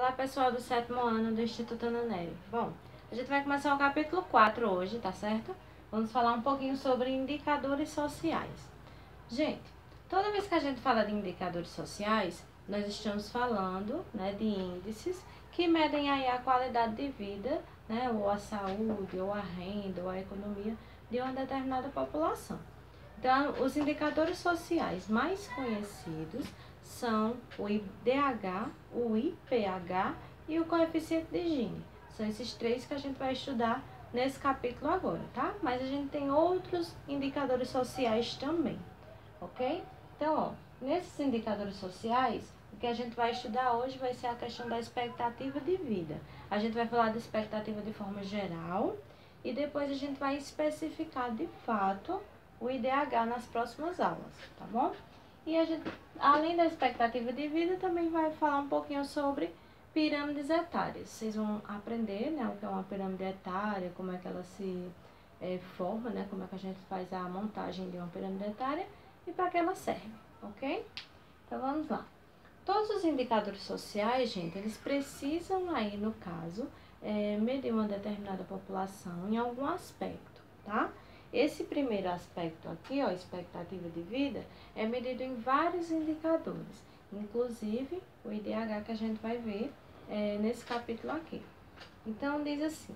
Olá pessoal do 7º ano do Instituto Ana Nery. Bom, a gente vai começar o capítulo 4 hoje, tá certo? Vamos falar um pouquinho sobre indicadores sociais. Gente, toda vez que a gente fala de indicadores sociais, nós estamos falando, né, de índices que medem aí a qualidade de vida, né, ou a saúde, ou a renda, ou a economia de uma determinada população. Então, os indicadores sociais mais conhecidos são o IDH, o IPH e o coeficiente de Gini. São esses três que a gente vai estudar nesse capítulo agora, tá? Mas a gente tem outros indicadores sociais também, ok? Então, ó, nesses indicadores sociais, o que a gente vai estudar hoje vai ser a questão da expectativa de vida. A gente vai falar da expectativa de forma geral e depois a gente vai especificar de fato o IDH nas próximas aulas, tá bom? E a gente, além da expectativa de vida, também vai falar um pouquinho sobre pirâmides etárias. Vocês vão aprender, né, o que é uma pirâmide etária, como é que ela se forma, né, como é que a gente faz a montagem de uma pirâmide etária e para que ela serve, ok? Então vamos lá. Todos os indicadores sociais, gente, eles precisam aí, no caso, medir uma determinada população em algum aspecto, tá? Esse primeiro aspecto aqui, ó, expectativa de vida, é medido em vários indicadores, inclusive o IDH que a gente vai ver nesse capítulo aqui. Então, diz assim,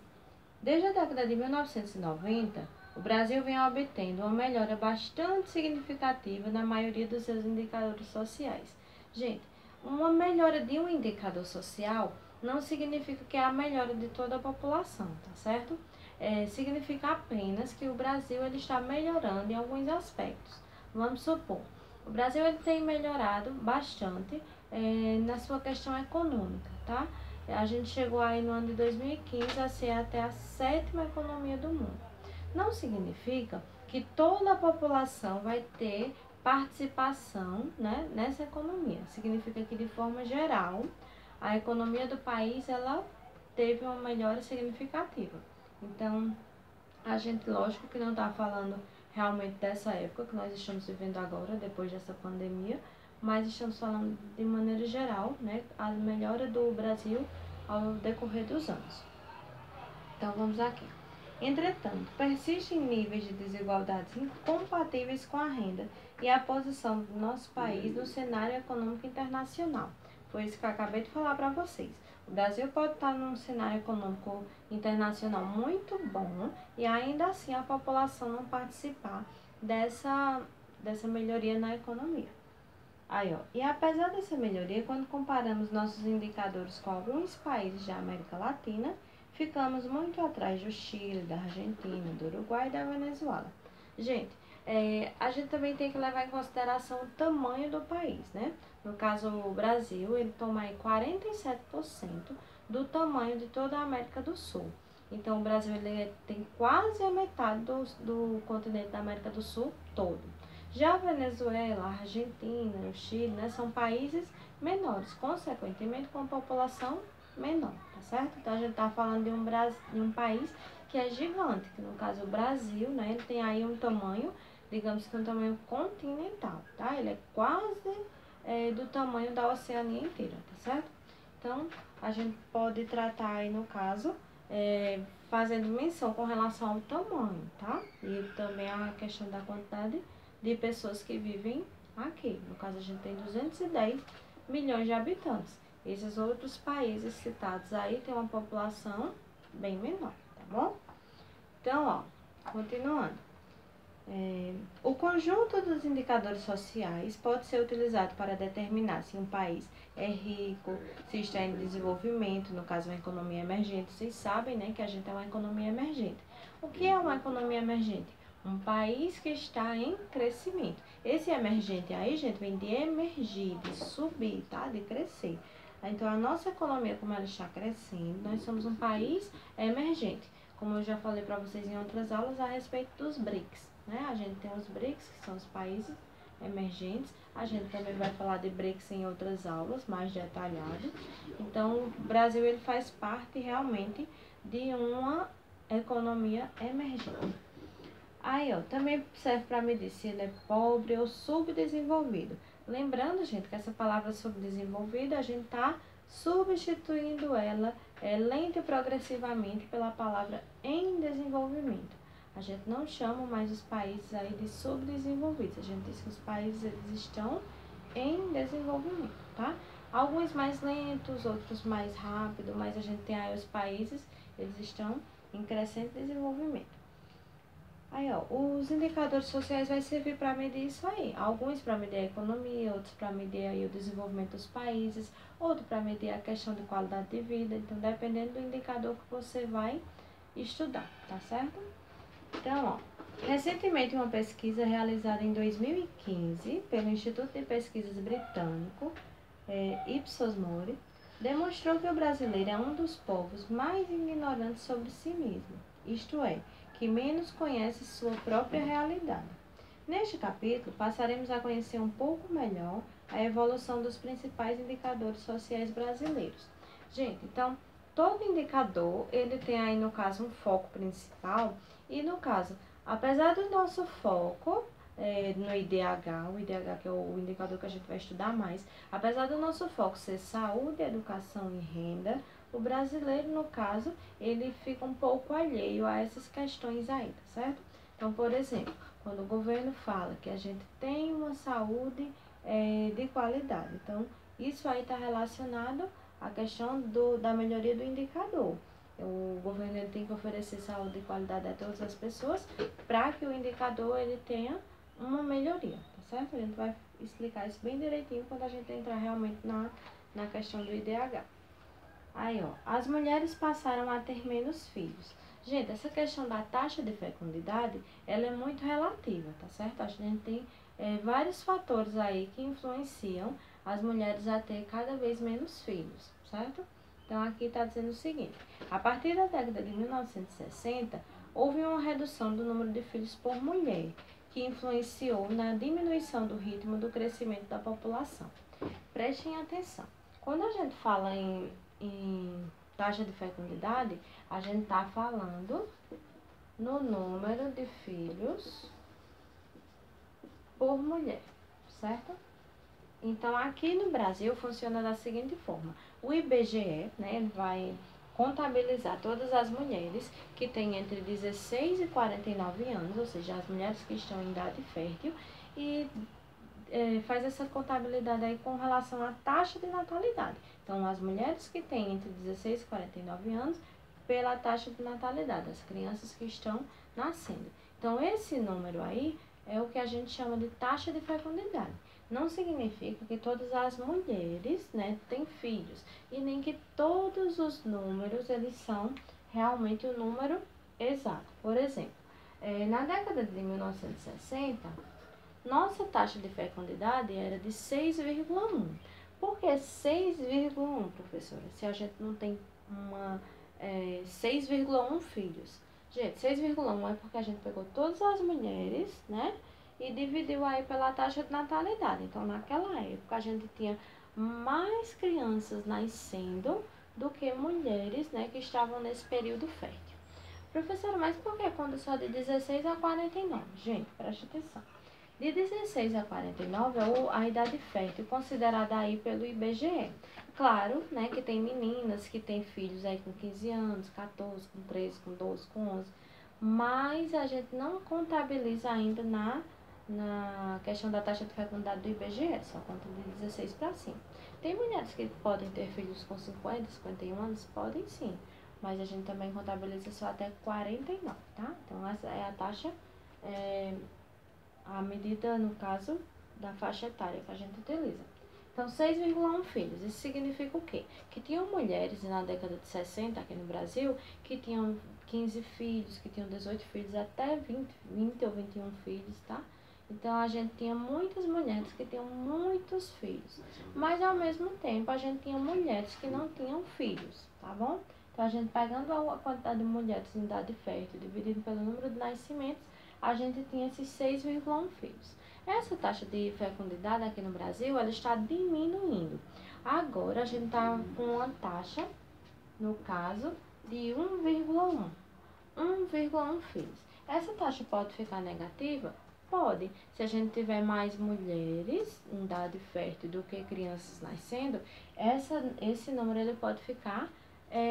desde a década de 1990, o Brasil vem obtendo uma melhora bastante significativa na maioria dos seus indicadores sociais. Gente, uma melhora de um indicador social não significa que é a melhora de toda a população, tá certo? Significa apenas que o Brasil ele está melhorando em alguns aspectos. Vamos supor, o Brasil ele tem melhorado bastante na sua questão econômica, tá? A gente chegou aí no ano de 2015 a ser até a 7ª economia do mundo. Não significa que toda a população vai ter participação, né, nessa economia. Significa que, de forma geral, a economia do país ela teve uma melhora significativa. Então, a gente, lógico que não está falando realmente dessa época que nós estamos vivendo agora, depois dessa pandemia, mas estamos falando de maneira geral, né, a melhora do Brasil ao decorrer dos anos. Então, vamos aqui. Entretanto, persistem níveis de desigualdades incompatíveis com a renda e a posição do nosso país no cenário econômico internacional. Foi isso que eu acabei de falar para vocês. O Brasil pode estar num cenário econômico internacional muito bom e ainda assim a população não participar dessa melhoria na economia. Aí, ó, e apesar dessa melhoria, quando comparamos nossos indicadores com alguns países da América Latina, ficamos muito atrás do Chile, da Argentina, do Uruguai e da Venezuela. Gente, a gente também tem que levar em consideração o tamanho do país, né? No caso, o Brasil, ele toma aí 47% do tamanho de toda a América do Sul. Então, o Brasil ele tem quase a metade do continente da América do Sul todo. Já a Venezuela, a Argentina, o Chile, né, são países menores, consequentemente com população menor, tá certo? Então, a gente está falando de um país que é gigante, que no caso o Brasil, né, ele tem aí um tamanho, digamos que um tamanho continental, tá? Ele é quase do tamanho da Oceania inteira, tá certo? Então, a gente pode tratar aí, no caso, fazendo menção com relação ao tamanho, tá? E também a questão da quantidade de pessoas que vivem aqui. No caso, a gente tem 210 milhões de habitantes. Esses outros países citados aí têm uma população bem menor, tá bom? Então, ó, continuando. O conjunto dos indicadores sociais pode ser utilizado para determinar se um país é rico, se está em desenvolvimento, no caso uma economia emergente. Vocês sabem, né, que a gente é uma economia emergente. O que é uma economia emergente? Um país que está em crescimento. Esse emergente aí, gente, vem de emergir, de subir, tá? De crescer. Então, a nossa economia, como ela está crescendo, nós somos um país emergente. Como eu já falei para vocês em outras aulas a respeito dos BRICS, né? A gente tem os BRICS, que são os países emergentes. A gente também vai falar de BRICS em outras aulas, mais detalhadas. Então, o Brasil, ele faz parte realmente de uma economia emergente. Aí, ó, também serve para medir se ele é pobre ou subdesenvolvido. Lembrando, gente, que essa palavra subdesenvolvido, a gente tá substituindo ela lenta e progressivamente pela palavra em desenvolvimento. A gente não chama mais os países aí de subdesenvolvidos, a gente diz que os países eles estão em desenvolvimento, tá? Alguns mais lentos, outros mais rápido, mas a gente tem aí os países, eles estão em crescente desenvolvimento. Aí, ó, os indicadores sociais vai servir para medir isso aí. Alguns para medir a economia, outros para medir aí o desenvolvimento dos países, outros para medir a questão de qualidade de vida. Então, dependendo do indicador que você vai estudar, tá certo? Então, ó, recentemente uma pesquisa realizada em 2015 pelo Instituto de Pesquisas Britânico, Ipsos Mori, demonstrou que o brasileiro é um dos povos mais ignorantes sobre si mesmo, isto é, que menos conhece sua própria realidade. Neste capítulo, passaremos a conhecer um pouco melhor a evolução dos principais indicadores sociais brasileiros. Gente, então, todo indicador, ele tem aí, no caso, um foco principal e, no caso, apesar do nosso foco no IDH, o IDH que é o indicador que a gente vai estudar mais, apesar do nosso foco ser saúde, educação e renda, o brasileiro, no caso, ele fica um pouco alheio a essas questões aí, tá certo? Então, por exemplo, quando o governo fala que a gente tem uma saúde de qualidade, então, isso aí está relacionado à questão da melhoria do indicador. O governo ele tem que oferecer saúde de qualidade a todas as pessoas para que o indicador ele tenha uma melhoria, tá certo? A gente vai explicar isso bem direitinho quando a gente entrar realmente na questão do IDH. Aí, ó, as mulheres passaram a ter menos filhos. Gente, essa questão da taxa de fecundidade, ela é muito relativa, tá certo? A gente tem vários fatores aí que influenciam as mulheres a ter cada vez menos filhos, certo? Então, aqui está dizendo o seguinte, a partir da década de 1960, houve uma redução do número de filhos por mulher, que influenciou na diminuição do ritmo do crescimento da população. Prestem atenção. Quando a gente fala em taxa de fecundidade, a gente está falando no número de filhos por mulher, certo? Então, aqui no Brasil funciona da seguinte forma. O IBGE, né, vai contabilizar todas as mulheres que têm entre 16 e 49 anos, ou seja, as mulheres que estão em idade fértil, e faz essa contabilidade aí com relação à taxa de natalidade. Então, as mulheres que têm entre 16 e 49 anos, pela taxa de natalidade, as crianças que estão nascendo. Então, esse número aí é o que a gente chama de taxa de fecundidade. Não significa que todas as mulheres, né, têm filhos, e nem que todos os números, eles são realmente o número exato. Por exemplo, na década de 1960, nossa taxa de fecundidade era de 6,1. Por que 6,1, professora? Se a gente não tem 6,1 filhos. Gente, 6,1 é porque a gente pegou todas as mulheres, né? E dividiu aí pela taxa de natalidade. Então, naquela época, a gente tinha mais crianças nascendo do que mulheres, né? Que estavam nesse período fértil. Professora, mas por que quando só de 16 a 49? Gente, preste atenção. De 16 a 49 é a idade fértil, considerada aí pelo IBGE. Claro, né, que tem meninas que têm filhos aí com 15 anos, 14, com 13, com 12, com 11. Mas a gente não contabiliza ainda na questão da taxa de fecundidade do IBGE, só conta de 16 para cima. Tem mulheres que podem ter filhos com 50, 51 anos? Podem sim, mas a gente também contabiliza só até 49, tá? Então, essa é a taxa, a medida, no caso, da faixa etária que a gente utiliza. Então, 6,1 filhos. Isso significa o quê? Que tinham mulheres na década de 60 aqui no Brasil que tinham 15 filhos, que tinham 18 filhos, até 20 ou 21 filhos, tá? Então, a gente tinha muitas mulheres que tinham muitos filhos. Mas, ao mesmo tempo, a gente tinha mulheres que não tinham filhos, tá bom? Então, a gente pegando a quantidade de mulheres em idade fértil, dividido pelo número de nascimentos, a gente tinha esses 6,1 filhos. Essa taxa de fecundidade aqui no Brasil, ela está diminuindo. Agora, a gente está com uma taxa, no caso, de 1,1 filhos. Essa taxa pode ficar negativa? Pode. Se a gente tiver mais mulheres em idade fértil do que crianças nascendo, esse número ele pode ficar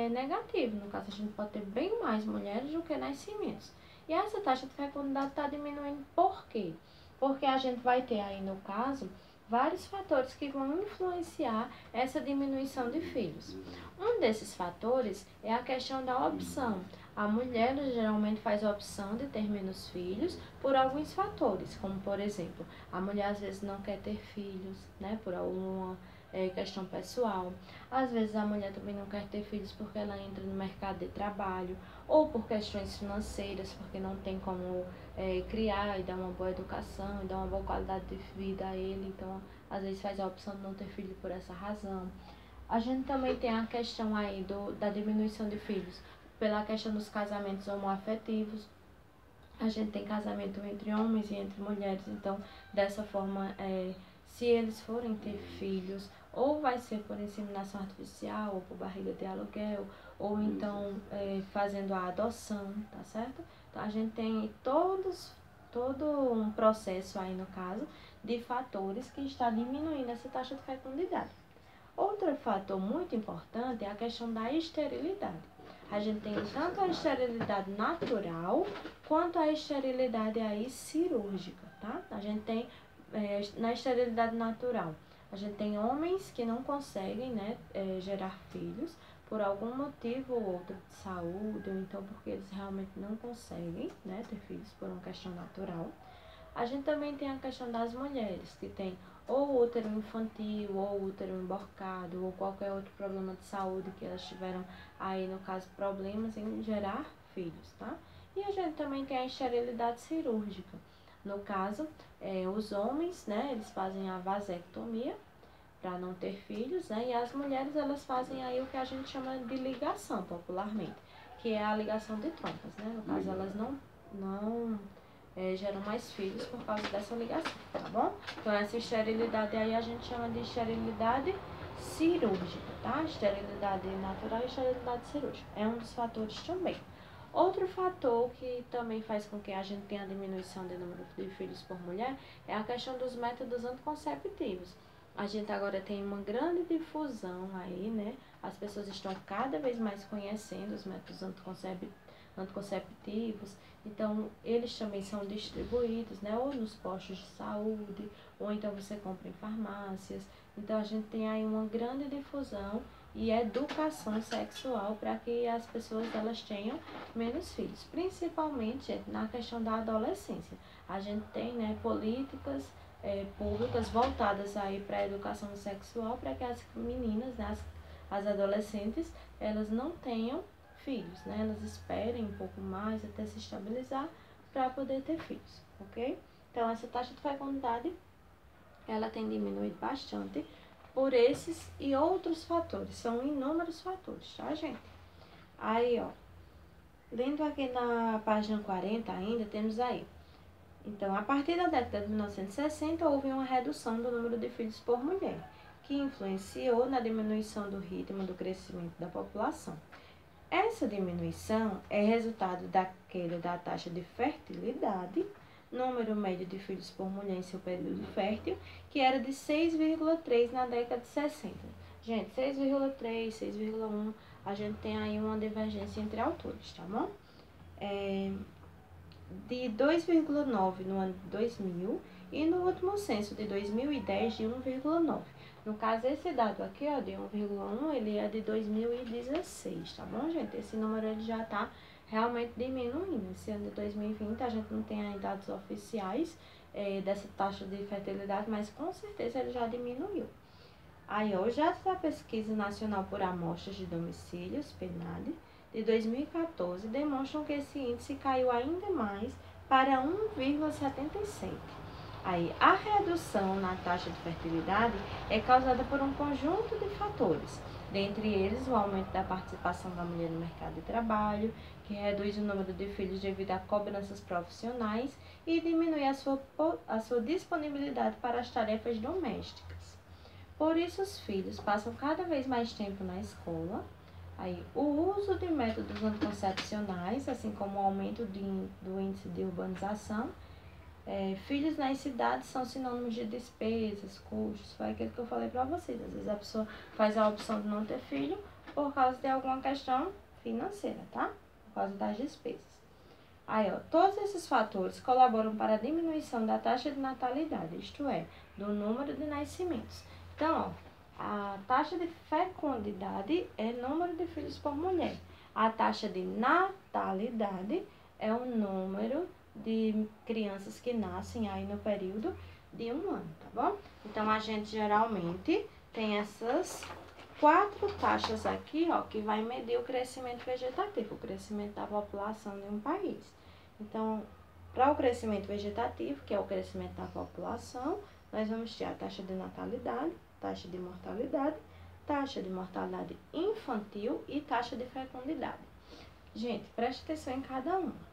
negativo. No caso, a gente pode ter bem mais mulheres do que nascimentos. E essa taxa de fecundidade está diminuindo por quê? Porque a gente vai ter aí, no caso, vários fatores que vão influenciar essa diminuição de filhos. Um desses fatores é a questão da opção. A mulher geralmente faz a opção de ter menos filhos por alguns fatores, como por exemplo, a mulher às vezes não quer ter filhos, né, por alguma questão pessoal. Às vezes a mulher também não quer ter filhos porque ela entra no mercado de trabalho, ou por questões financeiras, porque não tem como criar e dar uma boa educação e dar uma boa qualidade de vida a ele, então às vezes faz a opção de não ter filho por essa razão. A gente também tem a questão aí da diminuição de filhos pela questão dos casamentos homoafetivos. A gente tem casamento entre homens e entre mulheres, então dessa forma, se eles forem ter filhos, ou vai ser por inseminação artificial, ou por barriga de aluguel, ou então fazendo a adoção, tá certo? Então a gente tem todo um processo aí no caso de fatores que está diminuindo essa taxa de fecundidade. Outro fator muito importante é a questão da esterilidade. A gente tem tanto a esterilidade natural quanto a esterilidade aí cirúrgica, tá? A gente tem na esterilidade natural, a gente tem homens que não conseguem, né, gerar filhos por algum motivo ou outro de saúde, ou então porque eles realmente não conseguem, né, ter filhos por uma questão natural. A gente também tem a questão das mulheres, que tem ou útero infantil, ou útero emborcado, ou qualquer outro problema de saúde que elas tiveram aí, no caso, problemas em gerar filhos, tá? E a gente também tem a esterilidade cirúrgica. No caso, os homens, né, eles fazem a vasectomia para não ter filhos, né? E as mulheres, elas fazem aí o que a gente chama de ligação, popularmente, que é a ligação de trompas, né? No caso, elas não geram mais filhos por causa dessa ligação, tá bom? Então, essa esterilidade aí a gente chama de esterilidade cirúrgica, tá? Esterilidade natural e esterilidade cirúrgica. É um dos fatores também. Outro fator que também faz com que a gente tenha diminuição de número de filhos por mulher é a questão dos métodos anticonceptivos. A gente agora tem uma grande difusão aí, né? As pessoas estão cada vez mais conhecendo os métodos anticonceptivos, então eles também são distribuídos, né, ou nos postos de saúde, ou então você compra em farmácias. Então a gente tem aí uma grande difusão e educação sexual para que as pessoas elas tenham menos filhos, principalmente na questão da adolescência. A gente tem, né, políticas públicas voltadas aí para a educação sexual para que as meninas, né, as adolescentes, elas não tenham filhos, né? Elas esperem um pouco mais até se estabilizar para poder ter filhos, ok? Então, essa taxa de fecundidade, ela tem diminuído bastante por esses e outros fatores. São inúmeros fatores, tá, gente? Aí, ó, lendo aqui na página 40 ainda, temos aí. Então, a partir da década de 1960, houve uma redução do número de filhos por mulher, que influenciou na diminuição do ritmo do crescimento da população. Essa diminuição é resultado da queda da taxa de fertilidade, número médio de filhos por mulher em seu período fértil, que era de 6,3 na década de 60. Gente, 6,3, 6,1, a gente tem aí uma divergência entre autores, tá bom? De 2,9 no ano de 2000 e no último censo de 2010 de 1,9. No caso, esse dado aqui, ó, de 1,1, ele é de 2016, tá bom, gente? Esse número ele já tá realmente diminuindo. Esse ano de 2020 a gente não tem ainda dados oficiais dessa taxa de fertilidade, mas com certeza ele já diminuiu. Aí, ó, os dados da Pesquisa Nacional por Amostras de Domicílios, PNAD, de 2014, demonstram que esse índice caiu ainda mais para 1,77. Aí, a redução na taxa de fertilidade é causada por um conjunto de fatores, dentre eles o aumento da participação da mulher no mercado de trabalho, que reduz o número de filhos devido a cobranças profissionais e diminui a sua disponibilidade para as tarefas domésticas. Por isso, os filhos passam cada vez mais tempo na escola. Aí, o uso de métodos anticoncepcionais, assim como o aumento do índice de urbanização, Filhos nas cidades são sinônimos de despesas, custos, foi aquilo que eu falei para vocês. Às vezes a pessoa faz a opção de não ter filho por causa de alguma questão financeira, tá? Por causa das despesas. Aí, ó, todos esses fatores colaboram para a diminuição da taxa de natalidade, isto é, do número de nascimentos. Então, ó, a taxa de fecundidade é número de filhos por mulher. A taxa de natalidade é o número de crianças que nascem aí no período de um ano, tá bom? Então, a gente geralmente tem essas 4 taxas aqui, ó, que vai medir o crescimento vegetativo, o crescimento da população de um país. Então, para o crescimento vegetativo, que é o crescimento da população, nós vamos ter a taxa de natalidade, taxa de mortalidade infantil e taxa de fecundidade. Gente, preste atenção em cada uma.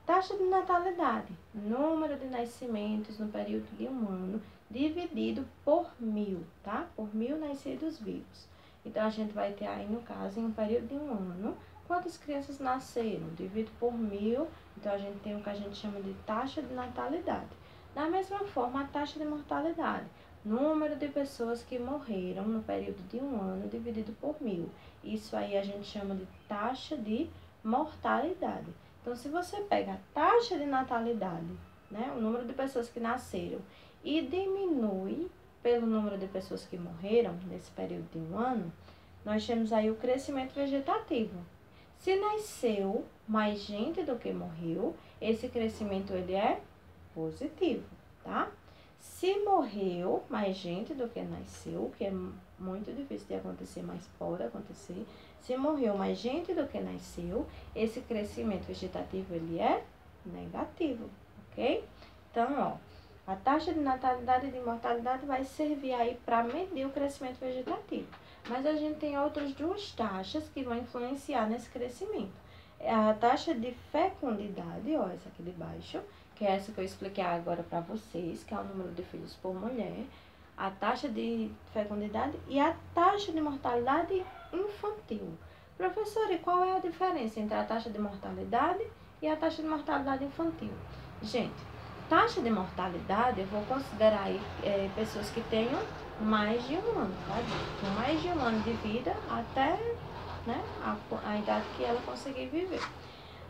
Taxa de natalidade, número de nascimentos no período de um ano, dividido por 1000, tá? Por 1000 nascidos vivos. Então, a gente vai ter aí, no caso, em um período de um ano, quantas crianças nasceram? Dividido por 1000, então a gente tem o que a gente chama de taxa de natalidade. Da mesma forma, a taxa de mortalidade, número de pessoas que morreram no período de um ano, dividido por 1000. Isso aí a gente chama de taxa de mortalidade. Então, se você pega a taxa de natalidade, né, o número de pessoas que nasceram, e diminui pelo número de pessoas que morreram nesse período de um ano, nós temos aí o crescimento vegetativo. Se nasceu mais gente do que morreu, esse crescimento ele é positivo, tá? Se morreu mais gente do que nasceu, que é muito difícil de acontecer, mas pode acontecer. Se morreu mais gente do que nasceu, esse crescimento vegetativo ele é negativo, ok? Então, ó, a taxa de natalidade e de mortalidade vai servir aí para medir o crescimento vegetativo. Mas a gente tem outras 2 taxas que vão influenciar nesse crescimento. A taxa de fecundidade, ó, essa aqui de baixo, que é essa que eu expliquei agora para vocês, que é o número de filhos por mulher, a taxa de fecundidade e a taxa de mortalidade infantil. Professora, e qual é a diferença entre a taxa de mortalidade e a taxa de mortalidade infantil? Gente, taxa de mortalidade, eu vou considerar aí pessoas que tenham mais de um ano, tá? Com mais de um ano de vida até, né, a idade que ela conseguir viver.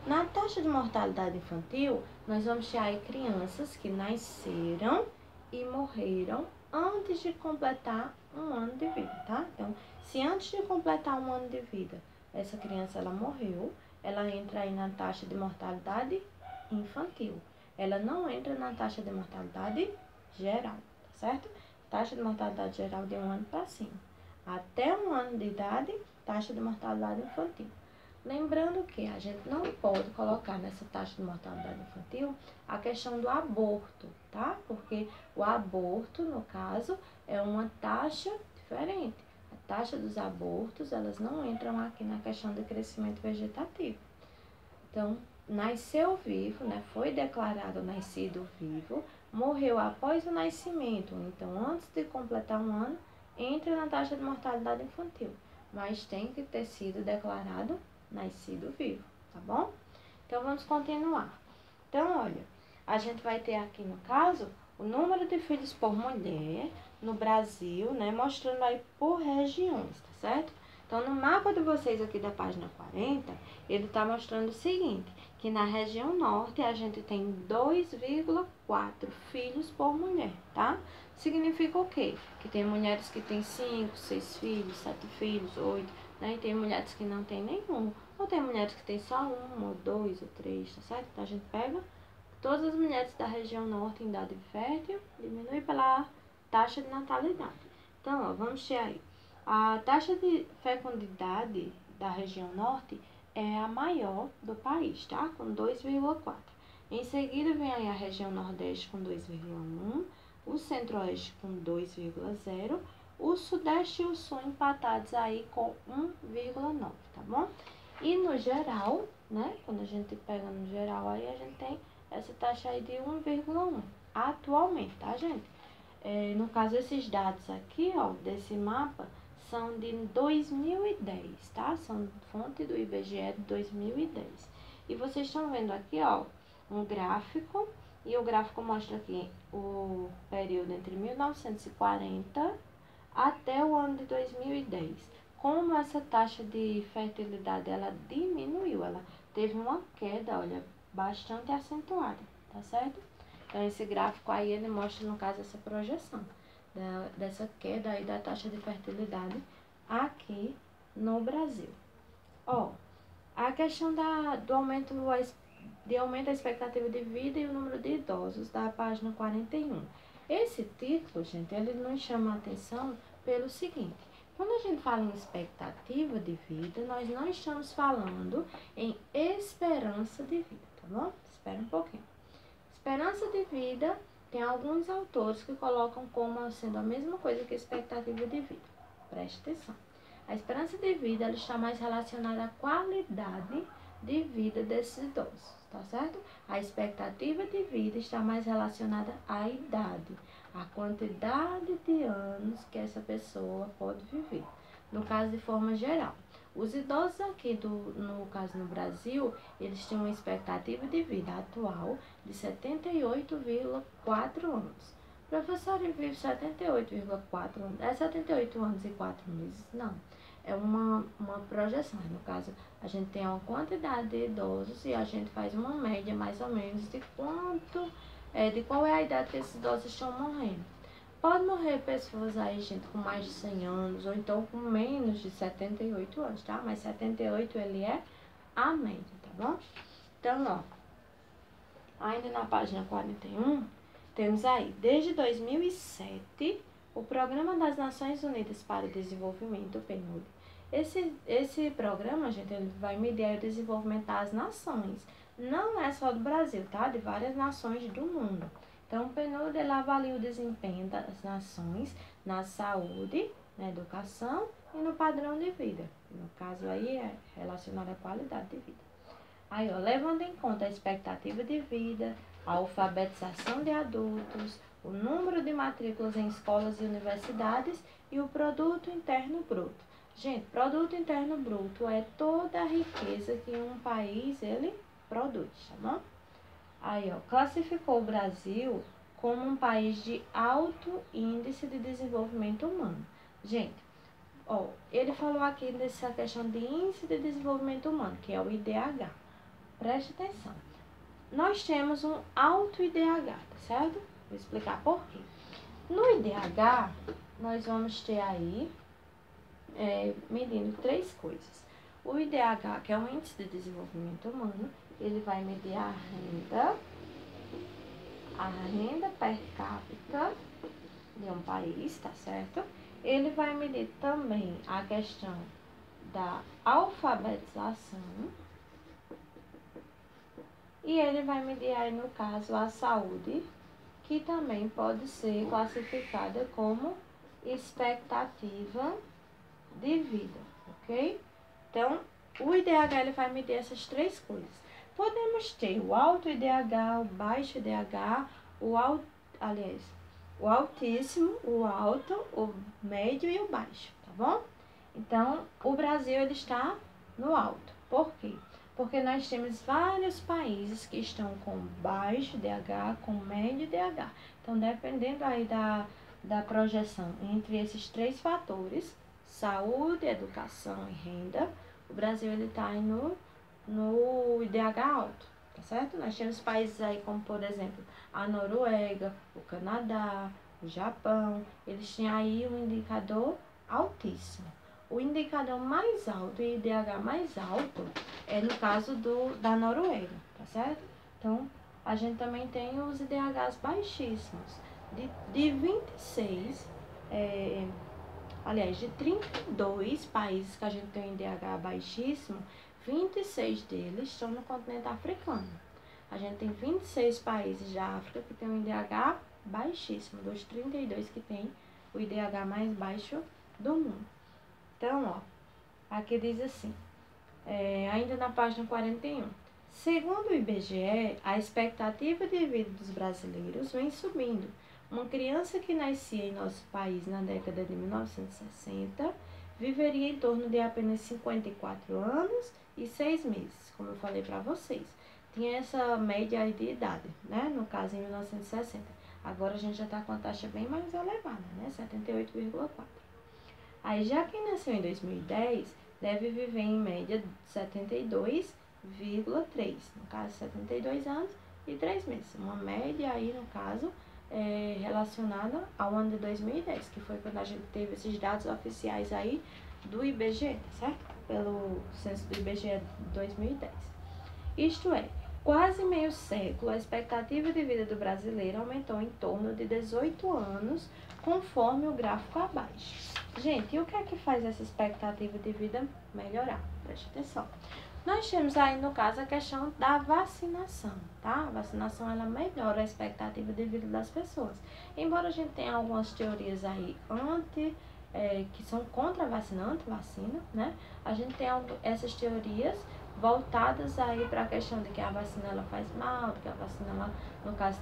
Na taxa de mortalidade infantil, nós vamos ter aí crianças que nasceram e morreram antes de completar um ano de vida, tá? Então, se antes de completar um ano de vida, essa criança ela morreu, ela entra aí na taxa de mortalidade infantil. Ela não entra na taxa de mortalidade geral, tá certo? Taxa de mortalidade geral de um ano para cima. Até um ano de idade, taxa de mortalidade infantil. Lembrando que a gente não pode colocar nessa taxa de mortalidade infantil a questão do aborto, tá? Porque o aborto, no caso, é uma taxa diferente. A taxa dos abortos, elas não entram aqui na questão de crescimento vegetativo. Então, nasceu vivo, né? Foi declarado nascido vivo, morreu após o nascimento, então antes de completar um ano, entra na taxa de mortalidade infantil, mas tem que ter sido declarado nascido vivo, tá bom? Então, vamos continuar. Então, olha, a gente vai ter aqui, no caso, o número de filhos por mulher no Brasil, né? Mostrando aí por regiões, tá certo? Então, no mapa de vocês aqui da página 40, ele tá mostrando o seguinte, que na região norte a gente tem 2,4 filhos por mulher, tá? Significa o quê? Que tem mulheres que têm 5, 6 filhos, 7 filhos, 8, né? E tem mulheres que não têm nenhum. Ou tem mulheres que têm só 1, ou 2, ou 3, tá certo? Então, a gente pega todas as mulheres da região norte em idade fértil, diminui pela taxa de natalidade. Então, ó, vamos ter aí. A taxa de fecundidade da região norte é a maior do país, tá? Com 2,4. Em seguida, vem aí a região nordeste com 2,1, o centro-oeste com 2,0, o sudeste e o sul empatados aí com 1,9, tá bom? E no geral, né, quando a gente pega no geral aí, a gente tem essa taxa aí de 1,1 atualmente, tá, gente? No caso, esses dados aqui, ó, desse mapa, são de 2010, tá? São fonte do IBGE de 2010. E vocês estão vendo aqui, ó, um gráfico E o gráfico mostra aqui o período entre 1940 até o ano de 2010. Como essa taxa de fertilidade ela diminuiu, ela teve uma queda, olha, bastante acentuada, tá certo? Então esse gráfico aí ele mostra no caso essa projeção dessa queda aí da taxa de fertilidade aqui no Brasil. Ó, a questão do aumento da expectativa de vida e o número de idosos, da página 41. Esse título, gente, ele nos chama a atenção pelo seguinte: quando a gente fala em expectativa de vida, nós não estamos falando em esperança de vida, tá bom? Espera um pouquinho. Esperança de vida, tem alguns autores que colocam como sendo a mesma coisa que expectativa de vida. Preste atenção. A esperança de vida ela está mais relacionada à qualidade de vida desses idosos, tá certo? A expectativa de vida está mais relacionada à idade, à quantidade de anos que essa pessoa pode viver. No caso, de forma geral. Os idosos aqui, no caso no Brasil, eles têm uma expectativa de vida atual de 78,4 anos. Professor, ele vive 78,4 anos. É 78 anos e 4 meses? Não. É uma projeção. No caso, a gente tem uma quantidade de idosos e a gente faz uma média mais ou menos de qual é a idade que esses idosos estão morrendo. Pode morrer pessoas aí, gente, com mais de 100 anos, ou então com menos de 78 anos, tá? Mas 78 ele é a média, tá bom? Então, ó, ainda na página 41, temos aí, desde 2007, o Programa das Nações Unidas para o Desenvolvimento, o PNUD. Esse programa, gente, ele vai medir o desenvolvimento das nações. Não é só do Brasil, tá? De várias nações do mundo. Então, o PNUD ele avalia o desempenho das nações na saúde, na educação e no padrão de vida. No caso aí é relacionado à qualidade de vida. Aí, ó, levando em conta a expectativa de vida, a alfabetização de adultos, o número de matrículas em escolas e universidades e o produto interno bruto. Gente, produto interno bruto é toda a riqueza que um país ele produz, tá bom? Aí, ó, classificou o Brasil como um país de alto índice de desenvolvimento humano. Gente, ó, ele falou aqui dessa questão de índice de desenvolvimento humano, que é o IDH. Preste atenção. Nós temos um alto IDH, tá certo? Vou explicar por quê. No IDH, nós vamos ter aí, medindo três coisas. O IDH, que é o Índice de Desenvolvimento Humano, ele vai medir a renda per capita de um país, tá certo? Ele vai medir também a questão da alfabetização e ele vai medir aí, no caso, a saúde, que também pode ser classificada como expectativa de vida, ok? Então, o IDH ele vai medir essas três coisas. Podemos ter o alto IDH, o baixo IDH, o altíssimo, o alto, o médio e o baixo, tá bom? Então, o Brasil ele está no alto. Por quê? Porque nós temos vários países que estão com baixo IDH, com médio IDH. Então, dependendo aí da projeção entre esses três fatores, saúde, educação e renda, o Brasil ele está aí no IDH alto, tá certo? Nós temos países aí como, por exemplo, a Noruega, o Canadá, o Japão, eles têm aí um indicador altíssimo. O indicador mais alto e IDH mais alto é no caso da Noruega, tá certo? Então, a gente também tem os IDHs baixíssimos. De 26, de 32 países que a gente tem um IDH baixíssimo, 26 deles estão no continente africano. A gente tem 26 países da África que tem um IDH baixíssimo, dos 32 que tem o IDH mais baixo do mundo. Então, ó, aqui diz assim, ainda na página 41. Segundo o IBGE, a expectativa de vida dos brasileiros vem subindo. Uma criança que nascia em nosso país na década de 1960 viveria em torno de apenas 54 anos e 6 meses, como eu falei para vocês. tinha essa média aí de idade, né? No caso, em 1960. Agora a gente já está com a taxa bem mais elevada, né? 78,4. Aí, já quem nasceu em 2010 deve viver em média 72,3. No caso, 72 anos e 3 meses. Uma média aí, no caso, relacionada ao ano de 2010, que foi quando a gente teve esses dados oficiais aí do IBGE, certo? Pelo censo do IBGE de 2010. Isto é, quase meio século, a expectativa de vida do brasileiro aumentou em torno de 18 anos, conforme o gráfico abaixo. Gente, e o que é que faz essa expectativa de vida melhorar? Preste atenção. Nós temos aí, no caso, a questão da vacinação, tá? A vacinação, ela melhora a expectativa de vida das pessoas. Embora a gente tenha algumas teorias aí que são contra a vacina, anti-vacina, né? A gente tem essas teorias voltadas aí para a questão de que a vacina ela faz mal, que a vacina ela, no caso,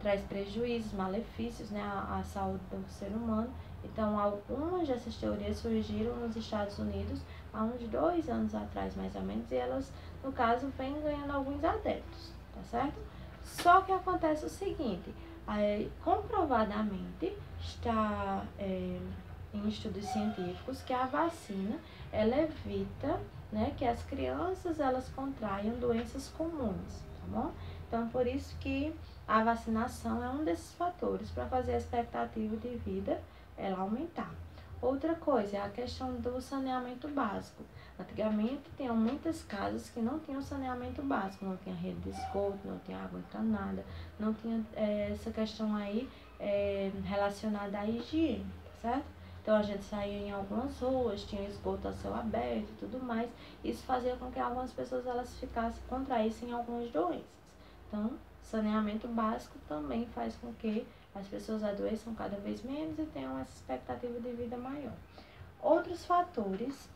traz prejuízos, malefícios, né, à saúde do ser humano. Então, algumas dessas teorias surgiram nos Estados Unidos há uns 2 anos atrás, mais ou menos, e elas, no caso, vêm ganhando alguns adeptos, tá certo? Só que acontece o seguinte, comprovadamente está em estudos científicos que a vacina, ela evita, né, que as crianças elas contraiam doenças comuns, tá bom? Então, por isso que a vacinação é um desses fatores para fazer a expectativa de vida ela aumentar. Outra coisa é a questão do saneamento básico. Antigamente, tinham muitas casas que não tinham saneamento básico, não tinha rede de esgoto, não tinha água encanada, não tinha essa questão aí relacionada à higiene, certo? Então, a gente saía em algumas ruas, tinha esgoto a céu aberto e tudo mais. Isso fazia com que algumas pessoas elas contraíssem algumas doenças. Então, saneamento básico também faz com que as pessoas adoeçam cada vez menos e tenham essa expectativa de vida maior. Outros fatores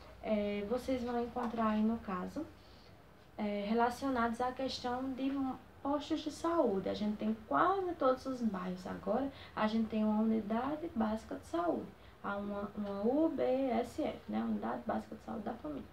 vocês vão encontrar aí no caso relacionados à questão de postos de saúde. A gente tem quase todos os bairros agora, a gente tem uma unidade básica de saúde, uma UBSF, né? Unidade Básica de Saúde da Família.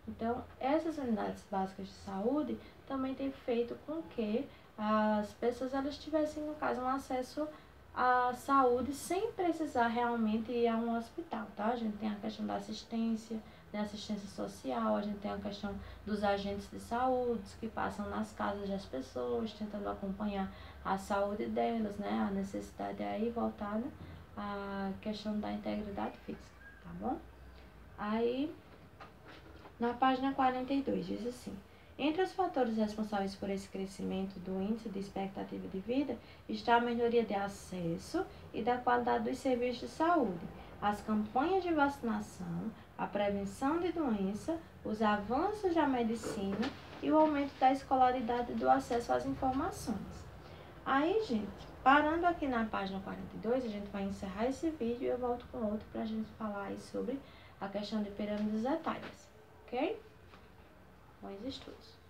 Então, essas unidades básicas de saúde também têm feito com que as pessoas elas tivessem, no caso, um acesso à saúde sem precisar realmente ir a um hospital, tá? A gente tem a questão da assistência, né, assistência social, a gente tem a questão dos agentes de saúde que passam nas casas das pessoas, tentando acompanhar a saúde delas, né? A necessidade aí voltada à questão da integridade física, tá bom? Aí, na página 42, diz assim: entre os fatores responsáveis por esse crescimento do índice de expectativa de vida está a melhoria de acesso e da qualidade dos serviços de saúde, as campanhas de vacinação, a prevenção de doença, os avanços da medicina e o aumento da escolaridade e do acesso às informações. Aí, gente, parando aqui na página 42, a gente vai encerrar esse vídeo e eu volto com outro para a gente falar aí sobre a questão de pirâmides etárias, ok? Bons estudos!